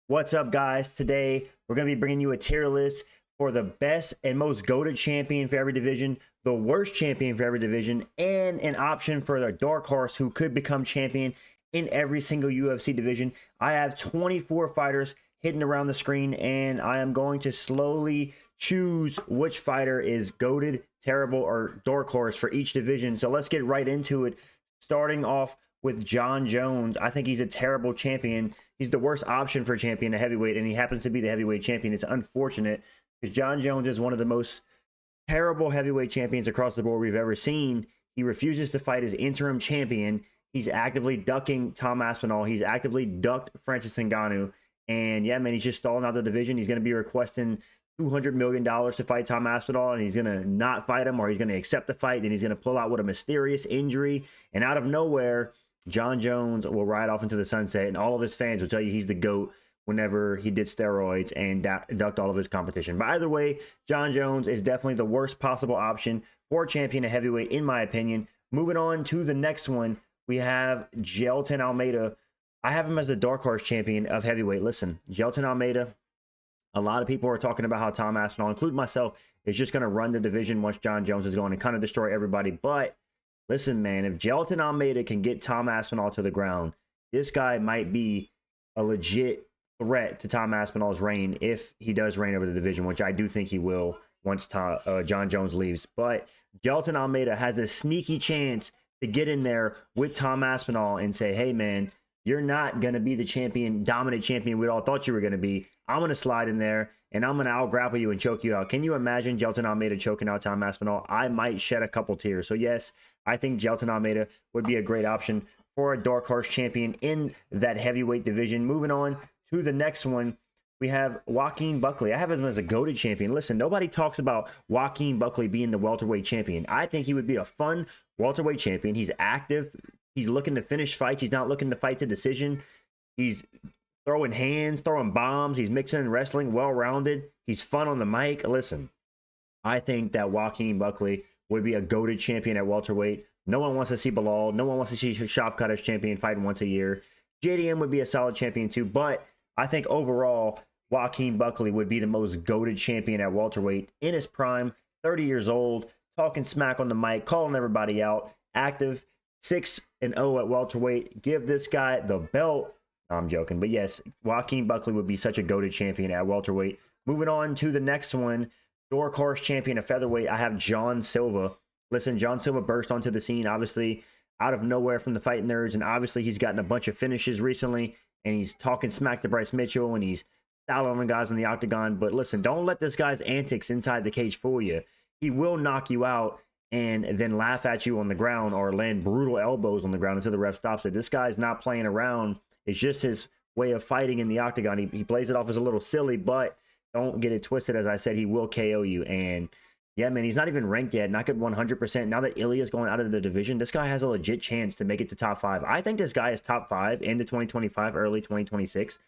What's up, guys? Today, we're going to be bringing you a tier list for the best and most goated champion for every division, the worst champion for every division, and an option for the dark horse who could become champion in every single UFC division. I have 24 fighters hidden around the screen, and I am going to slowly choose which fighter is goated, terrible, or dark horse for each division. So let's get right into it, starting off with Jon Jones. I think he's a terrible champion. He's the worst option for champion at heavyweight, and he happens to be the heavyweight champion. It's unfortunate because Jon Jones is one of the most terrible heavyweight champions across the board we've ever seen. He refuses to fight as interim champion. He's actively ducking Tom Aspinall. He's actively ducked Francis Ngannou. And yeah, man, he's just stalling out the division. He's going to be requesting $200 million to fight Tom Aspinall, and he's going to not fight him, or he's going to accept the fight. Then he's going to pull out with a mysterious injury. And out of nowhere, Jon Jones will ride off into the sunset, and all of his fans will tell you he's the GOAT whenever he did steroids and ducked all of his competition. But either way, Jon Jones is definitely the worst possible option for champion at heavyweight, in my opinion. Moving on to the next one, we have Jailton Almeida. I have him as the dark horse champion of heavyweight. Listen, Jailton Almeida, a lot of people are talking about how Tom Aspinall, including myself, is just going to run the division once Jon Jones is going and kind of destroy everybody. But listen, man, if Jailton Almeida can get Tom Aspinall to the ground, this guy might be a legit threat to Tom Aspinall's reign if he does reign over the division, which I do think he will once Jon Jones leaves. But Jailton Almeida has a sneaky chance to get in there with Tom Aspinall and say, hey, man, you're not going to be the champion, dominant champion we all thought you were going to be. I'm going to slide in there, and I'm going to out-grapple you and choke you out. Can you imagine Jailton Almeida choking out Tom Aspinall? I might shed a couple tears. So, yes, I think Jailton Almeida would be a great option for a dark horse champion in that heavyweight division. Moving on to the next one, we have Joaquin Buckley. I have him as a goated champion. Listen, nobody talks about Joaquin Buckley being the welterweight champion. I think he would be a fun welterweight champion. He's active. He's looking to finish fights. He's not looking to fight to decision. He's throwing hands, throwing bombs. He's mixing and wrestling, well-rounded. He's fun on the mic. Listen, I think that Joaquin Buckley would be a goated champion at welterweight. No one wants to see Bilal. No one wants to see Shavkat as champion fighting once a year. JDM would be a solid champion too, but I think overall, Joaquin Buckley would be the most goated champion at welterweight in his prime, 30 years old, talking smack on the mic, calling everybody out, active, 6-0 at welterweight. Give this guy the belt. No, I'm joking, but yes, Joaquin Buckley would be such a goated champion at welterweight. Moving on to the next one, dark horse champion of featherweight, I have John Silva. Listen, John Silva burst onto the scene, obviously, out of nowhere from the Fight Nerds, and obviously he's gotten a bunch of finishes recently, and he's talking smack to Bryce Mitchell, and he's styling on guys in the octagon. But listen, don't let this guy's antics inside the cage fool you. He will knock you out and then laugh at you on the ground or land brutal elbows on the ground until the ref stops it. This guy's not playing around. It's just his way of fighting in the octagon. He plays it off as a little silly, but don't get it twisted. As I said, he will KO you. And yeah, man, he's not even ranked yet. Not good 100%. Now that Ilya's going out of the division, this guy has a legit chance to make it to top 5. I think this guy is top 5 into 2025, early 2026.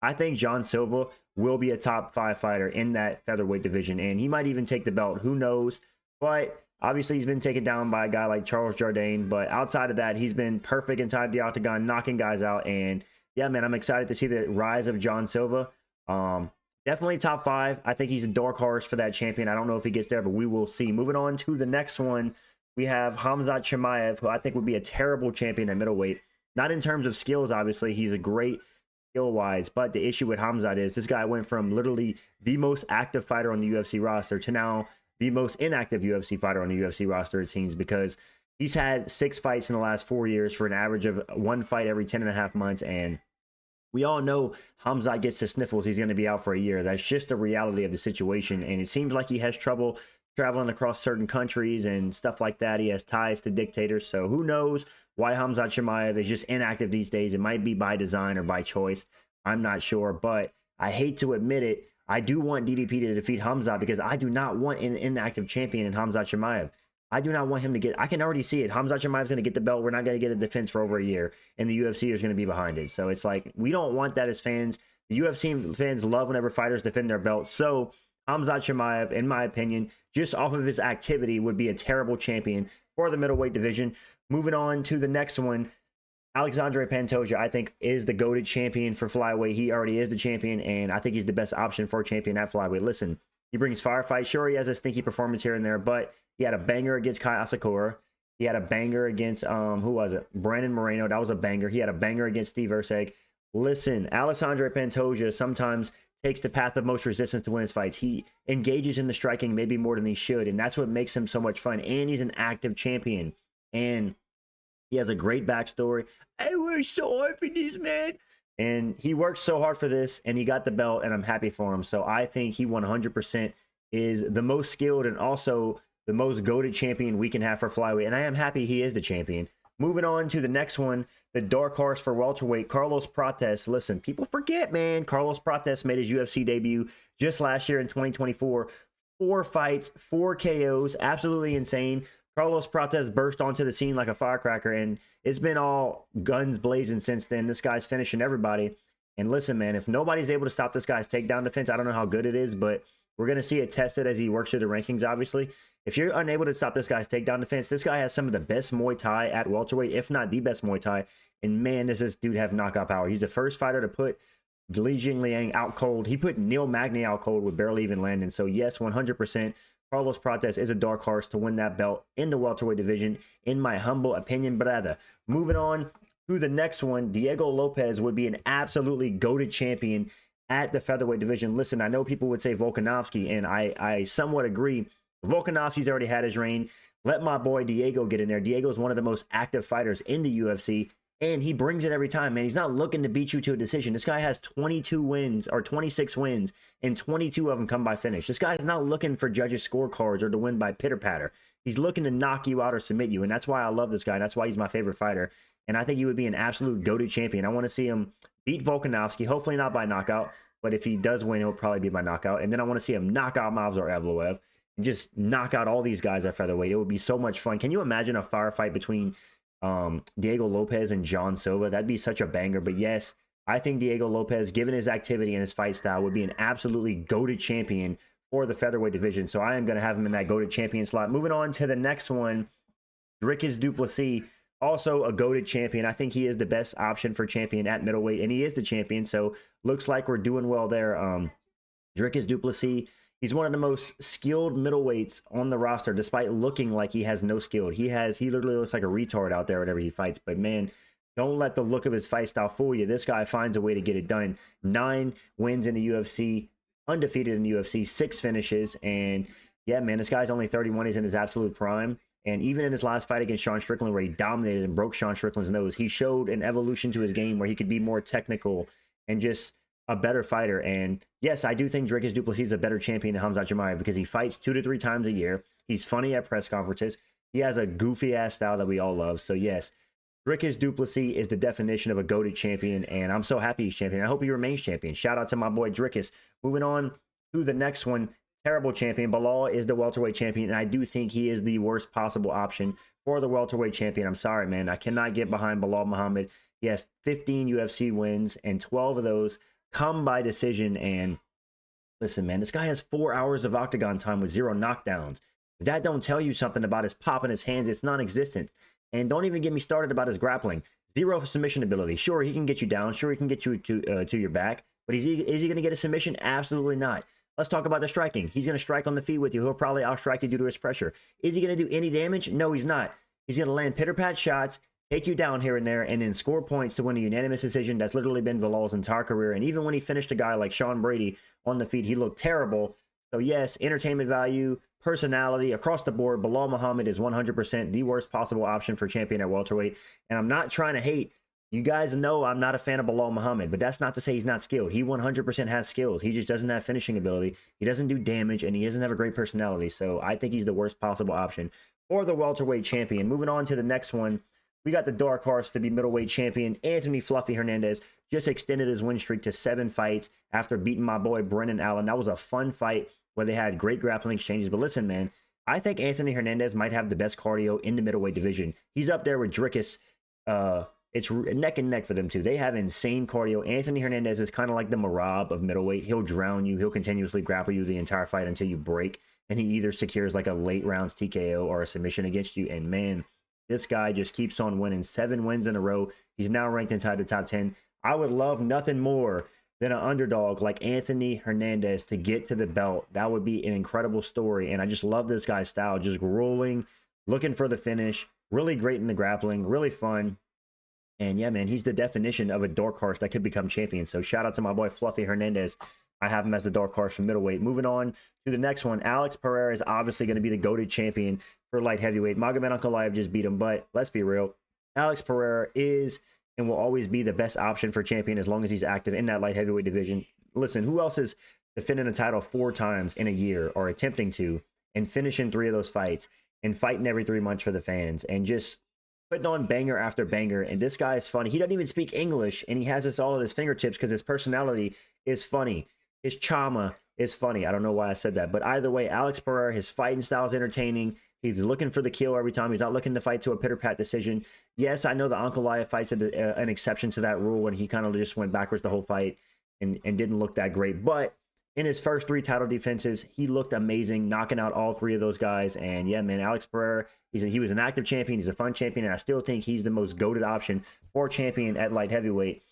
I think John Silva will be a top 5 fighter in that featherweight division, and he might even take the belt. Who knows? But obviously, he's been taken down by a guy like Charles Jourdain. But outside of that, he's been perfect inside the octagon, knocking guys out. And yeah, man, I'm excited to see the rise of John Silva. Definitely top 5. I think he's a dark horse for that champion. I don't know if he gets there, but we will see. Moving on to the next one, we have Khamzat Chimaev, who I think would be a terrible champion at middleweight. Not in terms of skills, obviously. He's a great skill-wise, but the issue with Khamzat is this guy went from literally the most active fighter on the UFC roster to now the most inactive UFC fighter on the UFC roster, it seems, because he's had 6 fights in the last 4 years for an average of 1 fight every 10.5 months, and we all know Khamzat gets the sniffles, he's going to be out for a year. That's just the reality of the situation, and it seems like he has trouble traveling across certain countries and stuff like that. He has ties to dictators, so who knows why Khamzat Chimaev is just inactive these days. It might be by design or by choice. I'm not sure, but I hate to admit it, I do want DDP to defeat Khamzat because I do not want an inactive champion in Khamzat Chimaev. I do not want him to get, I can already see it. Khamzat Chimaev's going to get the belt. We're not going to get a defense for over a year, and the UFC is going to be behind it. So it's like, we don't want that as fans. The UFC fans love whenever fighters defend their belts. So Khamzat Chimaev, in my opinion, just off of his activity, would be a terrible champion for the middleweight division. Moving on to the next one, Alexandre Pantoja, I think, is the goated champion for flyweight. He already is the champion, and I think he's the best option for a champion at flyweight. Listen, he brings firefight. Sure, he has a stinky performance here and there, but he had a banger against Kai Asakura. He had a banger against who was it? Brandon Moreno. That was a banger. He had a banger against Steve Erceg. Listen, Alexandre Pantoja sometimes takes the path of most resistance to win his fights. He engages in the striking maybe more than he should, and that's what makes him so much fun. And he's an active champion, and he has a great backstory. I worked so hard for this, man. And he worked so hard for this, and he got the belt, and I'm happy for him. So I think he 100% is the most skilled and also the most goated champion we can have for flyweight. And I am happy he is the champion. Moving on to the next one, the dark horse for welterweight, Carlos Prates. Listen, people forget, man. Carlos Prates made his UFC debut just last year in 2024. 4 fights, 4 KOs, absolutely insane. Carlos Prates burst onto the scene like a firecracker, and it's been all guns blazing since then. This guy's finishing everybody. And listen, man, if nobody's able to stop this guy's takedown defense, I don't know how good it is, but we're going to see it tested as he works through the rankings, obviously. If you're unable to stop this guy's takedown defense, this guy has some of the best Muay Thai at welterweight, if not the best Muay Thai. And man, does this dude have knockout power. He's the first fighter to put Li Jingliang out cold. He put Neil Magny out cold with barely even landing. So yes, 100%. Carlos Prates is a dark horse to win that belt in the welterweight division, in my humble opinion. But moving on to the next one, Diego Lopes would be an absolutely goated champion at the featherweight division. Listen, I know people would say Volkanovski, and I somewhat agree. Volkanovski's already had his reign. Let my boy Diego get in there. Diego's one of the most active fighters in the UFC, and he brings it every time, man. He's not looking to beat you to a decision. This guy has 22 wins or 26 wins, and 22 of them come by finish. This guy is not looking for judges' scorecards or to win by pitter-patter. He's looking to knock you out or submit you, and that's why I love this guy. That's why he's my favorite fighter, and I think he would be an absolute goated champion. I want to see him beat Volkanovski, hopefully not by knockout, but if he does win, it'll probably be by knockout. And then I want to see him knock out Movsar Evloev and just knock out all these guys at featherweight. It would be so much fun. Can you imagine a firefight between Diego Lopes and John Silva? That'd be such a banger. But yes, I think Diego Lopes, given his activity and his fight style, would be an absolutely goated champion for the featherweight division. So I am going to have him in that goated champion slot. Moving on to the next one, Dricus Du Plessis, also a goated champion. I think he is the best option for champion at middleweight, and he is the champion. So looks like we're doing well there. Dricus Du Plessis, he's one of the most skilled middleweights on the roster, despite looking like he has no skill. He literally looks like a retard out there whenever he fights. But man, don't let the look of his fight style fool you. This guy finds a way to get it done. 9 wins in the UFC, undefeated in the UFC, 6 finishes. And yeah, man, this guy's only 31. He's in his absolute prime. And even in his last fight against Sean Strickland, where he dominated and broke Sean Strickland's nose, he showed an evolution to his game where he could be more technical and just a better fighter. And yes, I do think Dricus Du Plessis is a better champion than Khamzat Chimaev because he fights 2 to 3 times a year. He's funny at press conferences. He has a goofy ass style that we all love. So yes, Dricus Du Plessis is the definition of a goated champion, and I'm so happy he's champion. I hope he remains champion. Shout out to my boy Dricus. Moving on to the next one, terrible champion. Belal is the welterweight champion, and I do think he is the worst possible option for the welterweight champion. I'm sorry, man. I cannot get behind Belal Muhammad. He has 15 UFC wins, and 12 of those come by decision. And listen, man, this guy has 4 hours of octagon time with 0 knockdowns. If that don't tell you something about his pop in his hands, it's non-existent. And don't even get me started about his grappling. 0 submission ability. Sure, he can get you down. Sure, he can get you to your back. But is he going to get a submission? Absolutely not. Let's talk about the striking. He's going to strike on the feet with you. He'll probably outstrike you due to his pressure. Is he going to do any damage? No, he's not. He's going to land pitter-pat shots, take you down here and there, and then score points to win a unanimous decision. That's literally been Bilal's entire career. And even when he finished a guy like Sean Brady on the feet, he looked terrible. So yes, entertainment value, personality, across the board, Belal Muhammad is 100% the worst possible option for champion at welterweight. And I'm not trying to hate. You guys know I'm not a fan of Belal Muhammad, but that's not to say he's not skilled. He 100% has skills. He just doesn't have finishing ability. He doesn't do damage, and he doesn't have a great personality. So I think he's the worst possible option for the welterweight champion. Moving on to the next one, we got the dark horse to be middleweight champion. Anthony Fluffy Hernandez just extended his win streak to 7 fights after beating my boy Brendan Allen. That was a fun fight where they had great grappling exchanges. But listen, man, I think Anthony Hernandez might have the best cardio in the middleweight division. He's up there with Dricus. It's neck and neck for them two. They have insane cardio. Anthony Hernandez is kind of like the Marab of middleweight. He'll drown you. He'll continuously grapple you the entire fight until you break. And he either secures like a late rounds TKO or a submission against you. And man, This guy just keeps on winning. 7 wins in a row. He's now ranked inside the top 10. I would love nothing more than an underdog like Anthony Hernandez to get to the belt. That would be an incredible story. And I just love this guy's style. Just rolling, looking for the finish. Really great in the grappling. Really fun. And yeah, man, he's the definition of a dark horse that could become champion. So shout out to my boy Fluffy Hernandez. I have him as the dark horse for middleweight. Moving on to the next one. Alex Pereira is obviously going to be the GOATed champion for light heavyweight. Magomed Ankalaev just beat him, but let's be real. Alex Pereira is and will always be the best option for champion as long as he's active in that light heavyweight division. Listen, who else is defending a title 4 times in a year or attempting to and finishing 3 of those fights and fighting every 3 months for the fans and just putting on banger after banger? And this guy is funny. He doesn't even speak English, and he has this all at his fingertips because his personality is funny. His charma is funny. I don't know why I said that. But either way, Alex Pereira, his fighting style is entertaining. He's looking for the kill every time. He's not looking to fight to a pitter-pat decision. Yes, I know the Ankalaev fight's an exception to that rule when he kind of just went backwards the whole fight and didn't look that great. But in his first 3 title defenses, he looked amazing, knocking out all 3 of those guys. And yeah, man, Alex Pereira, he was an active champion. He's a fun champion, and I still think he's the most GOATed option for champion at light heavyweight.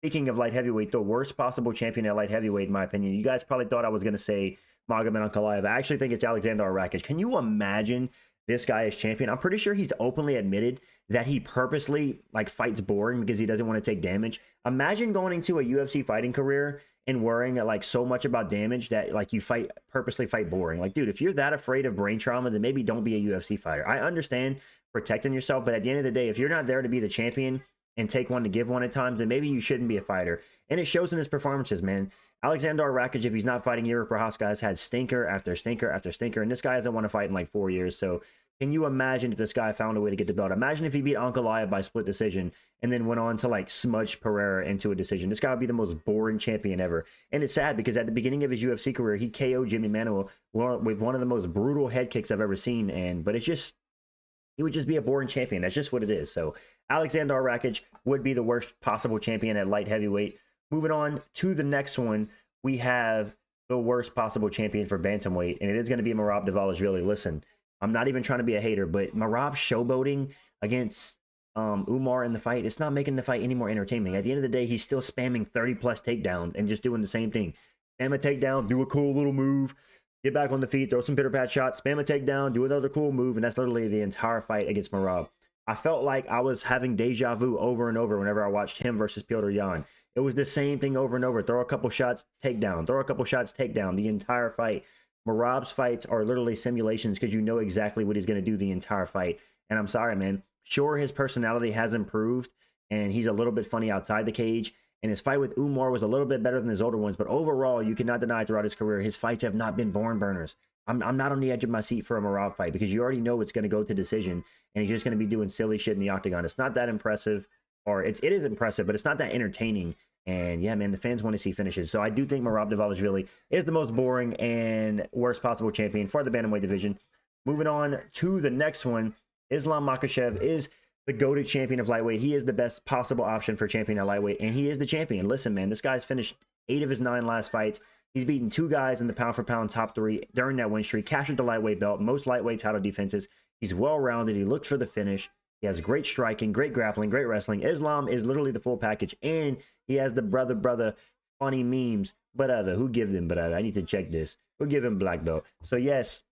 Speaking of light heavyweight, the worst possible champion at light heavyweight, in my opinion. You guys probably thought I was going to say Magomed Ankalaev. I actually think it's Alexander Rakic. Can you imagine this guy as champion? I'm pretty sure he's openly admitted that he purposely fights boring because he doesn't want to take damage. Imagine going into a UFC fighting career and worrying so much about damage that you purposely fight boring. Dude, if you're that afraid of brain trauma, then maybe don't be a UFC fighter. I understand protecting yourself, but at the end of the day, if you're not there to be the champion and take one to give one at times, then maybe you shouldn't be a fighter. And it shows in his performances, man. Alexander Rakic, if he's not fighting Yuri Prochazka, has had stinker after stinker after stinker, and this guy hasn't won a fight in 4 years. So can you imagine if this guy found a way to get the belt? Imagine if he beat Ankalaev by split decision and then went on to smudge Pereira into a decision. This guy would be the most boring champion ever. And it's sad because at the beginning of his UFC career, he KO'd Jimmy Manuwa with one of the most brutal head kicks I've ever seen. But he would just be a boring champion. That's just what it is. So Alexander Rakic would be the worst possible champion at light heavyweight. Moving on to the next one, we have the worst possible champion for bantamweight, and it is going to be Merab Dvalishvili. Listen, I'm not even trying to be a hater, but Merab showboating against Umar in the fight, it's not making the fight any more entertaining. At the end of the day, he's still spamming 30-plus takedowns and just doing the same thing. Spam a takedown, do a cool little move, get back on the feet, throw some pitter-pat shots, spam a takedown, do another cool move, and that's literally the entire fight against Merab. I felt like I was having deja vu over and over whenever I watched him versus Petr Yan. It was the same thing over and over. Throw a couple shots, takedown. Throw a couple shots, takedown. The entire fight. Merab's fights are literally simulations because you know exactly what he's going to do the entire fight. And I'm sorry, man. Sure, his personality has improved, and he's a little bit funny outside the cage. And his fight with Umar was a little bit better than his older ones. But overall, you cannot deny throughout his career, his fights have not been barn burners. I'm not on the edge of my seat for a Merab fight because you already know it's going to go to decision, and he's just going to be doing silly shit in the octagon. It's not that impressive, or it is impressive, but it's not that entertaining. And yeah, man, the fans want to see finishes. So I do think Merab Dvalishvili is the most boring and worst possible champion for the bantamweight division. Moving on to the next one, Islam Makhachev is the GOATed champion of lightweight. He is the best possible option for champion at lightweight, and he is the champion. Listen, man, this guy's finished 8 of his 9 last fights. He's beaten 2 guys in the pound-for-pound top 3 during that win streak, captured the lightweight belt, most lightweight title defenses. He's well-rounded. He looks for the finish. He has great striking, great grappling, great wrestling. Islam is literally the full package, and he has the brother funny memes. But who give them? But I need to check this. Who give him black belt? So yes,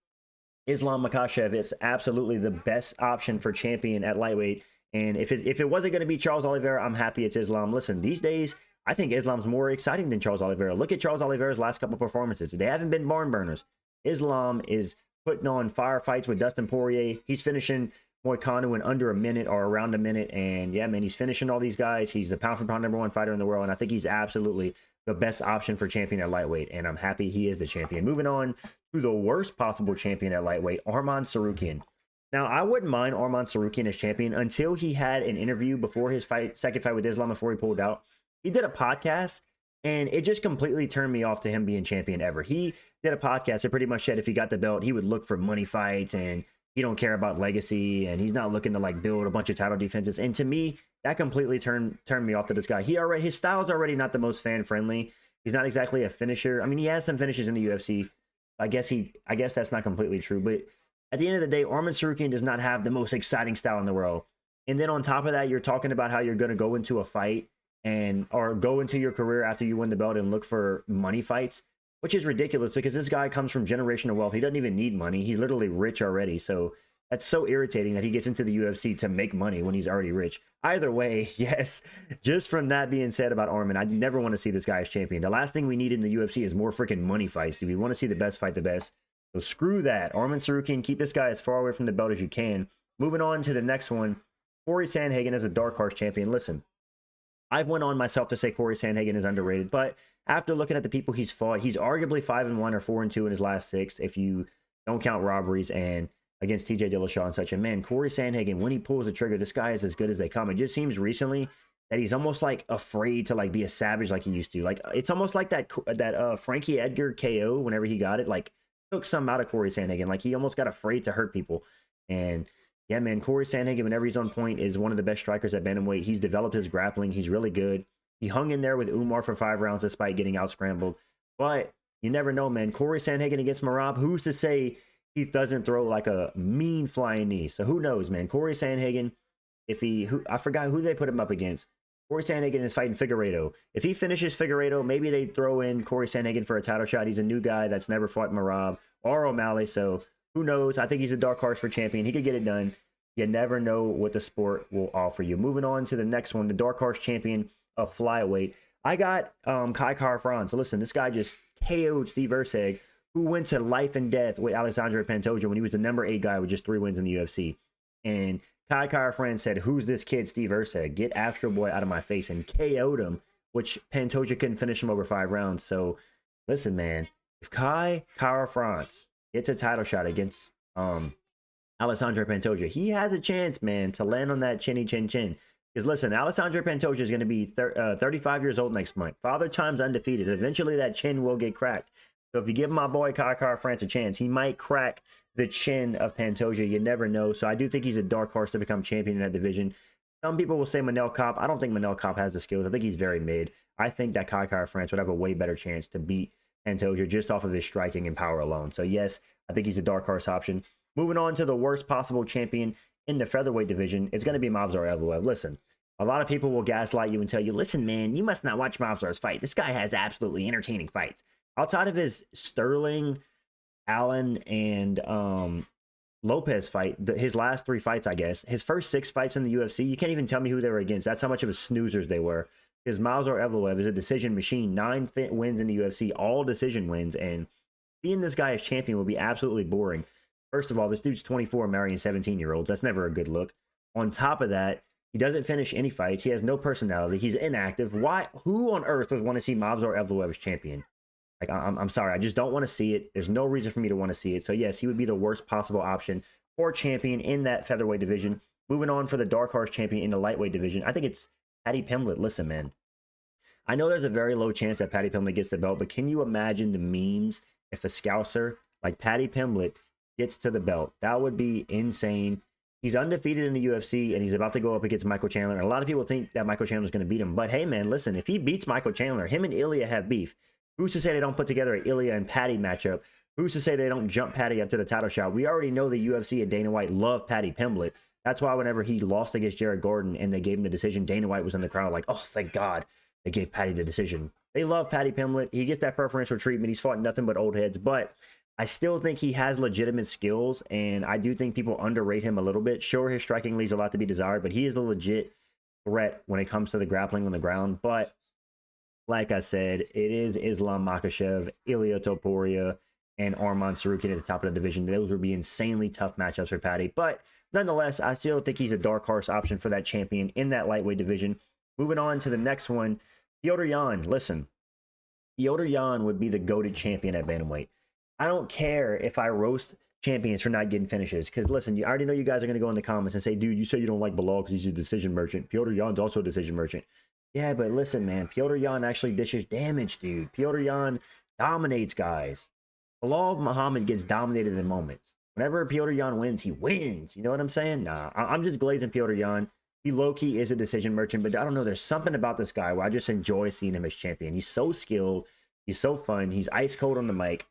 Islam Makhachev is absolutely the best option for champion at lightweight. And if it wasn't going to be Charles Oliveira, I'm happy it's Islam. Listen, these days, I think Islam's more exciting than Charles Oliveira. Look at Charles Oliveira's last couple performances. They haven't been barn burners. Islam is putting on firefights with Dustin Poirier. He's finishing Moicano in under a minute or around a minute. And yeah, man, he's finishing all these guys. He's the pound-for-pound #1 fighter in the world. And I think he's absolutely the best option for champion at lightweight. And I'm happy he is the champion. Moving on to the worst possible champion at lightweight, Arman Tsarukyan. Now, I wouldn't mind Arman Tsarukyan as champion until he had an interview before his second fight with Islam before he pulled out. He did a podcast, and it just completely turned me off to him being champion ever. He did a podcast that pretty much said if he got the belt, he would look for money fights, and he don't care about legacy, and he's not looking to build a bunch of title defenses. And to me, that completely turned me off to this guy. His style's already not the most fan friendly. He's not exactly a finisher. I mean, he has some finishes in the UFC. I guess that's not completely true, but At the end of the day, Arman Tsarukyan does not have the most exciting style in the world. And then on top of that, you're talking about how you're going to go into a fight or go into your career after you win the belt and look for money fights, which is ridiculous because this guy comes from generational wealth. He doesn't even need money. He's literally rich already. So that's so irritating that he gets into the UFC to make money when he's already rich. Either way, yes, just from that being said about Arman, I never want to see this guy as champion. The last thing we need in the UFC is more freaking money fights. Do we want to see the best fight the best? So screw that. Arman Tsarukyan, keep this guy as far away from the belt as you can. Moving on to the next one, Corey Sandhagen as a dark horse champion. Listen, I've went on myself to say Corey Sandhagen is underrated, but after looking at the people he's fought, he's arguably 5-1 or 4-2 in his last 6, if you don't count robberies and against TJ Dillashaw and such. And man, Corey Sandhagen, when he pulls the trigger, this guy is as good as they come. It just seems recently that he's almost like afraid to like be a savage like he used to. Like it's almost like that Frankie Edgar KO whenever he got it, like took some out of Corey Sandhagen. Like he almost got afraid to hurt people. And yeah, man, Corey Sandhagen, whenever he's on point, is one of the best strikers at bantamweight. He's developed his grappling. He's really good. He hung in there with Umar for 5 rounds despite getting out scrambled. But you never know, man. Corey Sandhagen against Merab, who's to say he doesn't throw like a mean flying knee? So who knows, man? Corey Sandhagen, I forgot who they put him up against. Corey Sandhagen is fighting Figueiredo. If he finishes Figueiredo, maybe they throw in Corey Sandhagen for a title shot. He's a new guy that's never fought Merab or O'Malley, so who knows? I think he's a dark horse for champion. He could get it done. You never know what the sport will offer you. Moving on to the next one, the dark horse champion of flyweight. I got Kai Kara-France. So listen, this guy just KO'd Steve Erceg, who went to life and death with Alexandre Pantoja when he was the number 8 guy with just 3 wins in the UFC. And Kai Kara-France said, "Who's this kid, Steve Erceg? Get Astro Boy out of my face," and KO'd him, which Pantoja couldn't finish him over 5 rounds. So listen, man, if Kai Kara-France gets a title shot against Alexandre Pantoja, he has a chance, man, to land on that chinny chin chin. Because listen, Alexandre Pantoja is going to be 35 years old next month. Father Time's undefeated. Eventually that chin will get cracked. So if you give my boy Kai Kara-France a chance, he might crack the chin of Pantoja. You never know. So I do think he's a dark horse to become champion in that division. Some people will say Manel Kape. I don't think Manel Kape has the skills. I think he's very mid. I think that Kai Kara-France would have a way better chance to beat Pantoja just off of his striking and power alone. So yes, I think he's a dark horse option. Moving on to the worst possible champion in the featherweight division, it's going to be Movsar Evloev. Listen, a lot of people will gaslight you and tell you, listen, man, you must not watch Movsar's fight. This guy has absolutely entertaining fights. Outside of his Sterling, Allen, and Lopes fight, his last 3 fights, I guess, his first 6 fights in the UFC, you can't even tell me who they were against. That's how much of a snoozers they were. Because Movsar Evloev is a decision machine. 9 wins in the UFC, all decision wins. And seeing this guy as champion would be absolutely boring. First of all, this dude's 24 marrying 17-year-olds. That's never a good look. On top of that, he doesn't finish any fights. He has no personality. He's inactive. Why? Who on earth would want to see Movsar Evloev as champion? Like, I'm sorry. I just don't want to see it. There's no reason for me to want to see it. So, yes, he would be the worst possible option for champion in that featherweight division. Moving on for the dark horse champion in the lightweight division, I think it's Paddy Pimblett. Listen, man. I know there's a very low chance that Paddy Pimblett gets the belt, but can you imagine the memes if a scouser like Paddy Pimblett gets to the belt? That would be insane. He's undefeated in the UFC, and he's about to go up against Michael Chandler. And a lot of people think that Michael Chandler's going to beat him. But hey, man, listen, if he beats Michael Chandler, him and Ilya have beef. Who's to say they don't put together an Ilya and Paddy matchup? Who's to say they don't jump Paddy up to the title shot? We already know the UFC and Dana White love Paddy Pimblett. That's why whenever he lost against Jared Gordon and they gave him the decision, Dana White was in the crowd like, oh, thank God they gave Paddy the decision. They love Paddy Pimblett. He gets that preferential treatment. He's fought nothing but old heads, but I still think he has legitimate skills, and I do think people underrate him a little bit. Sure, his striking leaves a lot to be desired, but he is a legit threat when it comes to the grappling on the ground. But like I said, it is Islam Makhachev, Ilia Topuria, and Arman Tsarukyan at the top of the division. Those would be insanely tough matchups for Paddy. But nonetheless, I still think he's a dark horse option for that champion in that lightweight division. Moving on to the next one, Petr Yan. Listen, Petr Yan would be the goated champion at bantamweight. I don't care if I roast champions for not getting finishes. Because listen, I already know you guys are going to go in the comments and say, dude, you say you don't like Bilal because he's a decision merchant. Petr Yan's also a decision merchant. Yeah, but listen, man, Petr Yan actually dishes damage, dude. Petr Yan dominates guys. Bilal Muhammad gets dominated in moments. Whenever Petr Yan wins, he wins. You know what I'm saying? Nah, I'm just glazing Petr Yan. He low-key is a decision merchant, but I don't know. There's something about this guy where I just enjoy seeing him as champion. He's so skilled. He's so fun. He's ice cold on the mic.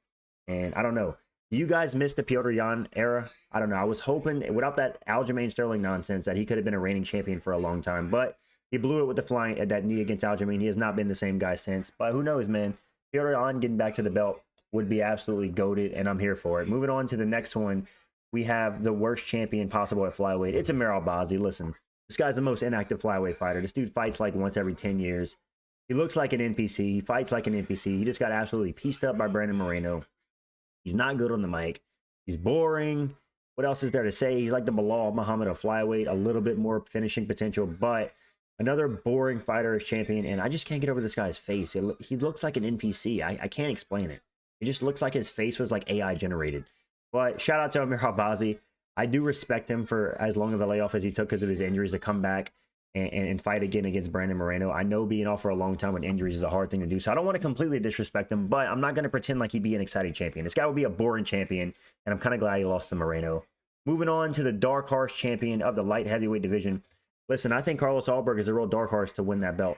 And I don't know. You guys missed the Petr Yan era. I don't know. I was hoping without that Aljamain Sterling nonsense that he could have been a reigning champion for a long time, but he blew it with the flying at that knee against Aljamain. He has not been the same guy since. But who knows, man? Petr Yan getting back to the belt would be absolutely goated, and I'm here for it. Moving on to the next one, we have the worst champion possible at flyweight. It's Amir Albazi. Listen, this guy's the most inactive flyweight fighter. This dude fights like once every 10 years. He looks like an NPC. He fights like an NPC. He just got absolutely pieced up by Brandon Moreno. He's not good on the mic. He's boring. What else is there to say? He's like the Bilal Muhammad of flyweight, a little bit more finishing potential, but another boring fighter as champion, and I just can't get over this guy's face. He looks like an NPC. I can't explain it. It just looks like his face was like AI generated. But shout out to Amir Albazi. I do respect him for as long of a layoff as he took because of his injuries to come back and fight again against Brandon Moreno. I know being off for a long time with injuries is a hard thing to do, so I don't want to completely disrespect him, but I'm not going to pretend like he'd be an exciting champion. This guy would be a boring champion, and I'm kind of glad he lost to Moreno. Moving on to the dark horse champion of the light heavyweight division. Listen, I think Carlos Alberg is a real dark horse to win that belt.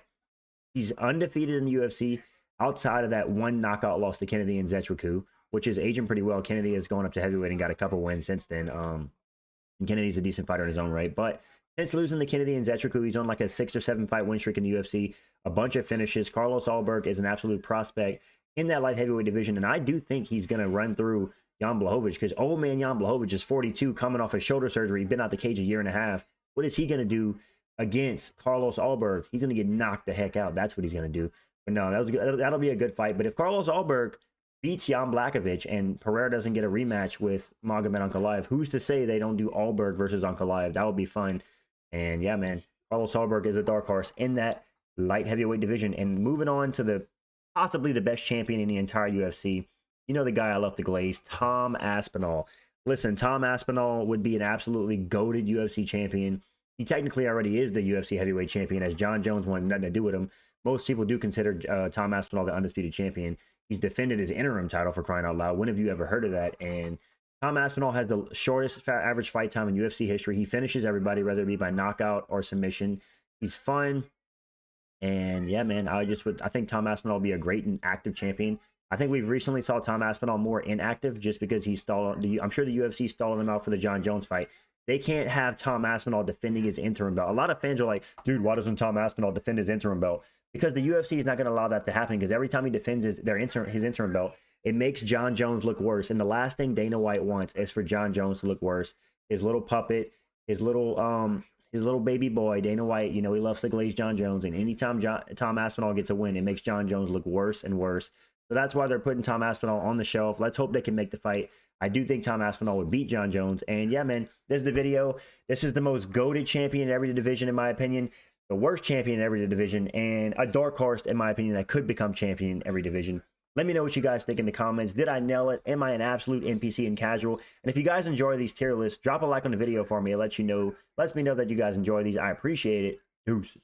He's undefeated in the UFC outside of that one knockout loss to Kennedy and Zetriku, which is aging pretty well. Kennedy has gone up to heavyweight and got a couple wins since then. And Kennedy's a decent fighter in his own right, but since losing to Kennedy and Zetriku, he's on like a 6 or 7 fight win streak in the UFC, a bunch of finishes. Carlos Alberg is an absolute prospect in that light heavyweight division, and I do think he's going to run through Jan Blachowicz because old man Jan Blachowicz is 42, coming off a shoulder surgery. He's been out the cage a year and a half. What is he going to do against Carlos Alberg? He's going to get knocked the heck out. That's what he's going to do. But no, that'll be a good fight. But if Carlos Alberg beats Jan Blachowicz and Pereira doesn't get a rematch with Magomed Ankalaev, who's to say they don't do Alberg versus Ankalaev? That would be fun. And yeah, man, Carlos Alberg is a dark horse in that light heavyweight division. And moving on to the possibly the best champion in the entire UFC, you know the guy I love to glaze, Tom Aspinall. Listen, Tom Aspinall would be an absolutely goated UFC champion. He technically already is the UFC heavyweight champion, as John Jones wanted nothing to do with him. Most people do consider Tom Aspinall the undisputed champion. He's defended his interim title, for crying out loud. When have you ever heard of that? And Tom Aspinall has the shortest average fight time in UFC history. He finishes everybody, whether it be by knockout or submission. He's fun. And yeah, man, I think Tom Aspinall will be a great and active champion. I think we've recently saw Tom Aspinall more inactive just because he stalled. I'm sure the UFC stalled him out for the John Jones fight. They can't have Tom Aspinall defending his interim belt. A lot of fans are like, dude, why doesn't Tom Aspinall defend his interim belt? Because the UFC is not going to allow that to happen, because every time he defends his interim belt, it makes John Jones look worse. And the last thing Dana White wants is for John Jones to look worse. His little puppet, his little baby boy, Dana White, you know, he loves to glaze John Jones. And anytime Tom Aspinall gets a win, it makes John Jones look worse and worse. So that's why they're putting Tom Aspinall on the shelf. Let's hope they can make the fight. I do think Tom Aspinall would beat John Jones. And yeah, man, this is the video. This is the most goated champion in every division, in my opinion. The worst champion in every division. And a dark horse, in my opinion, that could become champion in every division. Let me know what you guys think in the comments. Did I nail it? Am I an absolute NPC and casual? And if you guys enjoy these tier lists, drop a like on the video for me. It lets me know that you guys enjoy these. I appreciate it. Deuces.